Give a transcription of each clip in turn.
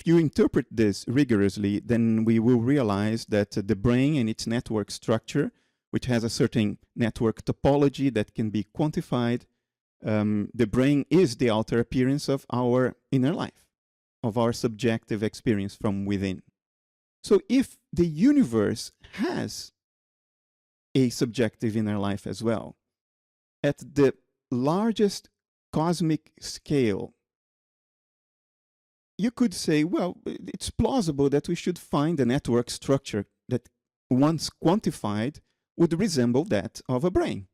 if you interpret this rigorously, then we will realize that the brain and its network structure, which has a certain network topology that can be quantified, the brain is the outer appearance of our inner life, of our subjective experience from within. So if the universe has a subjective inner life as well, at the largest cosmic scale, you could say, well, it's plausible that we should find a network structure that, once quantified, would resemble that of a brain,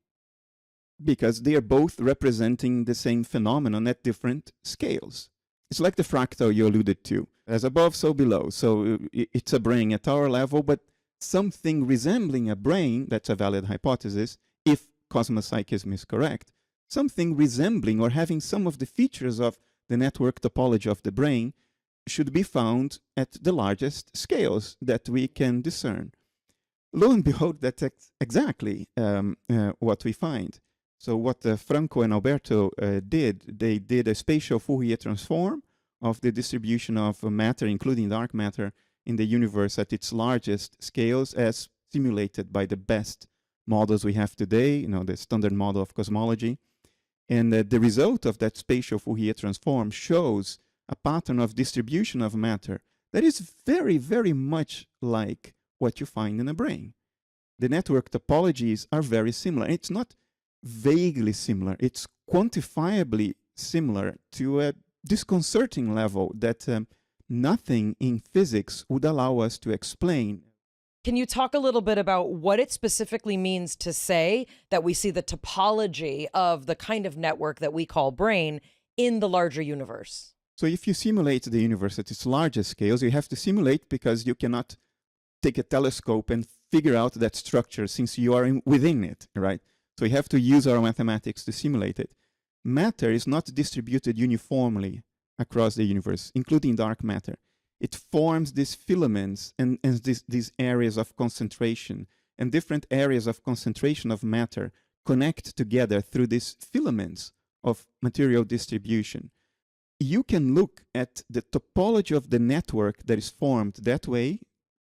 because they are both representing the same phenomenon at different scales. It's like the fractal you alluded to, as above, so below. So it's a brain at our level, but something resembling a brain, that's a valid hypothesis, if cosmopsychism is correct, something resembling or having some of the features of the network topology of the brain should be found at the largest scales that we can discern. Lo and behold, that's exactly what we find. So what Franco and Alberto did, they did a spatial Fourier transform of the distribution of matter, including dark matter, in the universe at its largest scales, as simulated by the best models we have today, you know, the standard model of cosmology. And the result of that spatial Fourier transform shows a pattern of distribution of matter that is very, very much like what you find in a brain. The network topologies are very similar. It's not vaguely similar. It's quantifiably similar to a disconcerting level that nothing in physics would allow us to explain. Can you talk a little bit about what it specifically means to say that we see the topology of the kind of network that we call brain in the larger universe? So if you simulate the universe at its largest scales, you have to simulate because you cannot take a telescope and figure out that structure since you are within it, right? So you have to use our mathematics to simulate it. Matter is not distributed uniformly across the universe, including dark matter. It forms these filaments and these areas of concentration, and different areas of concentration of matter connect together through these filaments of material distribution. You can look at the topology of the network that is formed that way,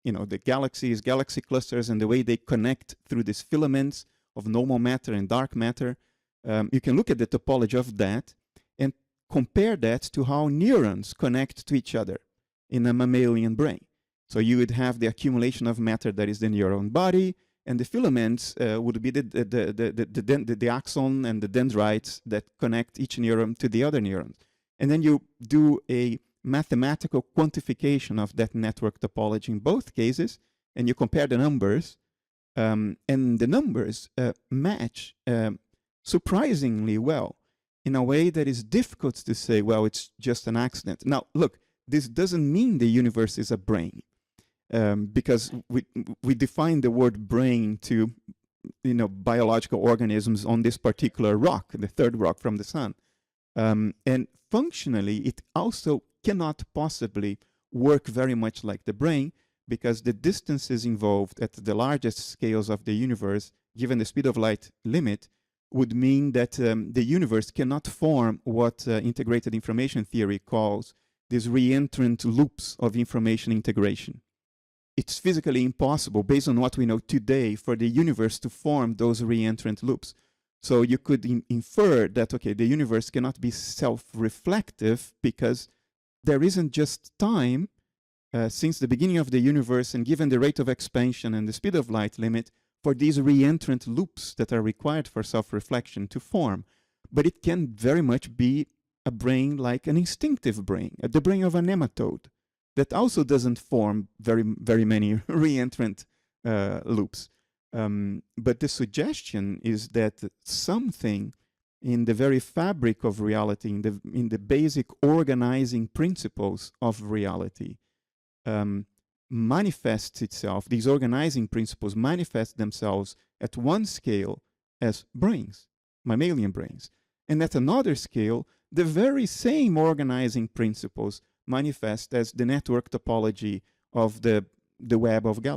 you know, the galaxies, galaxy clusters, and the way they connect through these filaments of normal matter and dark matter. You can look at the topology of that and compare that to how neurons connect to each other in a mammalian brain. So you would have the accumulation of matter that is the neuron body, and the filaments would be the axon and the dendrites that connect each neuron to the other neurons. And then you do a mathematical quantification of that network topology in both cases, and you compare the numbers, and the numbers match surprisingly well in a way that is difficult to say, well, it's just an accident. Now, look, this doesn't mean the universe is a brain, because we define the word brain to, you know, biological organisms on this particular rock, the third rock from the sun. And functionally, it also cannot possibly work very much like the brain, because the distances involved at the largest scales of the universe, given the speed of light limit, would mean that the universe cannot form what integrated information theory calls these reentrant loops of information integration. It's physically impossible, based on what we know today, for the universe to form those reentrant loops. So you could infer that, okay, the universe cannot be self-reflective because there isn't just time since the beginning of the universe, and given the rate of expansion and the speed of light limit, for these reentrant loops that are required for self-reflection to form. But it can very much be a brain like an instinctive brain, the brain of a nematode, that also doesn't form very many reentrant loops. But the suggestion is that something in the very fabric of reality, in the basic organizing principles of reality, manifests itself, these organizing principles manifest themselves at one scale as brains, mammalian brains, and at another scale, the very same organizing principles manifest as the network topology of the web of galaxies.